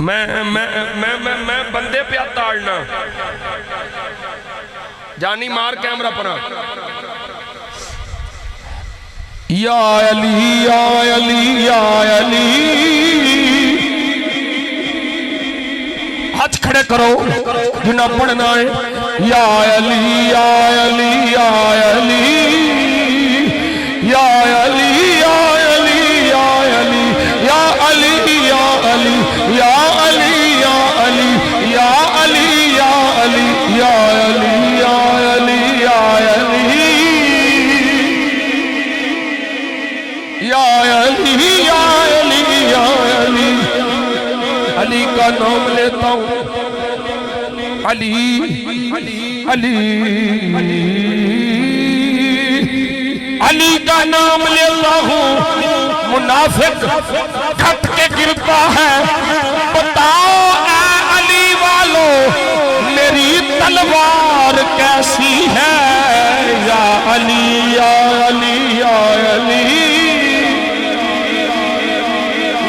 میں بندے پہ تاڑنا جانی مار کیمرہ پنا یا علی یا علی یا علی ہاتھ کھڑے کرو جنہ پڑھنا ہے یا علی یا علی یا علی یا علی یا علی یا علی یا علی یا علی یا علی یا علی یا علی یا علی یا علی یا علی یا علی یا علی یا علی یا علی علی کا نام لیتا ہوں علی علی علی کا نام لیتا ہوں منافق کھٹ کے گرتا ہے بتاؤ اے علی والو میری تلوار کیسی ہے یا علی یا علی یا علی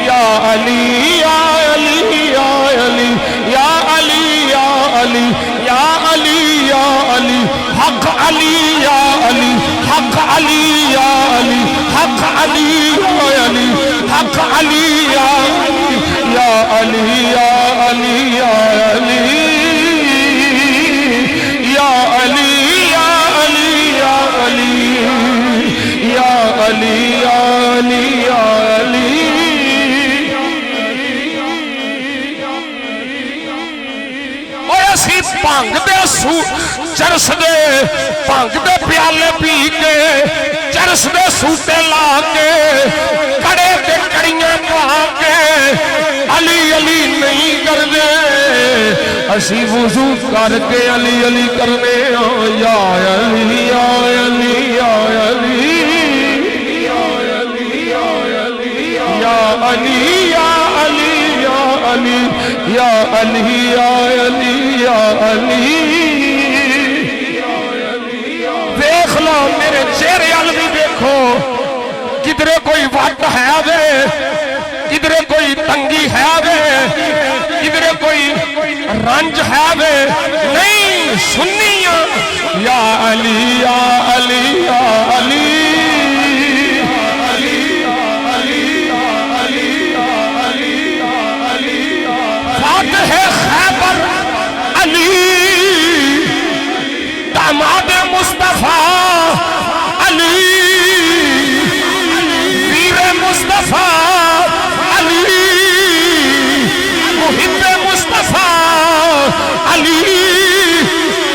یا علی یا علی یا علی یا علی یا علی یا علی یا علی حق علی یا علی حق علی یا علی حق علی یا علی حق علی یا علی یا علی یا علی یا علی یا علی یا علی یا علی یا علی یا علی پانگ دے چرس دے پانگ دے پیالے پی کے چرس دے سوٹے لا کے کڑے دے کڑیاں پا کے علی علی نہیں کر دے اسی وضو کر کے علی علی کرنے یا علی یا علی یا علی یا علی یا علی یا علی یا علی یا علی یا علی یا علی یا علی دیکھ لو میرے چہرے علوی دیکھو کدھرے کوئی وقت ہے دے کدھرے کوئی تنگی ہے دے کدھرے کوئی رنج ہے دے نہیں سنیاں یا علی یا علی یا علی فاتح خیبر علی داماد مصطفیٰ علی ویر مصطفیٰ علی محب مصطفیٰ علی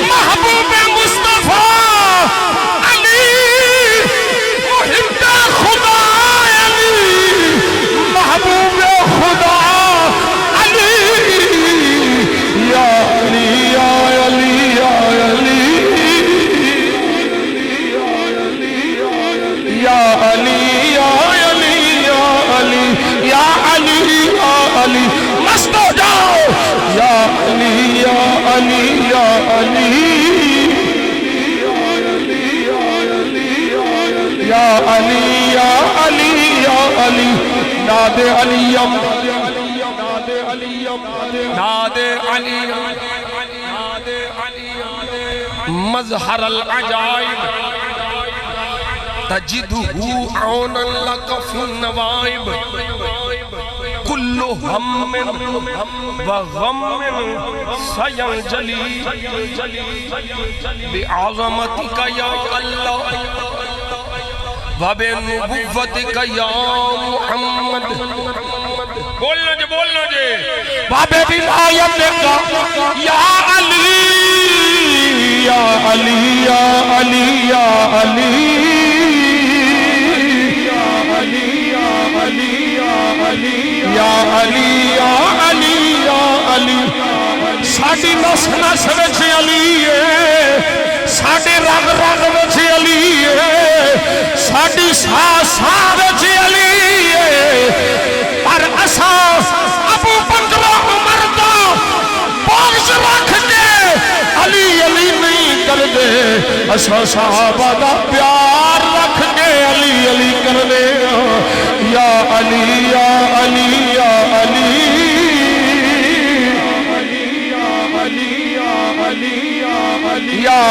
محبوب مصطفیٰ علی محب خدا علی محبوب خدا علی یا علی یا علی یا علی یا علی یا علی یا علی یا علی یا علی مست ہو جاؤ یا علی یا علی یا علی یا علی یا علی یا علی ناد علیم ناد علیم مظہر العجائب تجدہ عونا لک فی النوائب کل ہم وغم سینجلی بعظمتک یا اللہ وبنبوتک یا محمد بولنا جے باب ولایتک یا علی یا علی یا علی یا علی یا علی یا علی یا علی یا علی یا علی ساڈی نس نس وچ علی ہے ساڈے رگ رگ وچ علی ہے ساڈی ساہ ساہ وچ علی ہے پر اساں ابو بکر عمر دا بغض رکھ کے علی علی نہیں کر دے اساں صحابہ دا پیار رکھ کے علی علی کر دے یا علی یا علی یا علی علی یا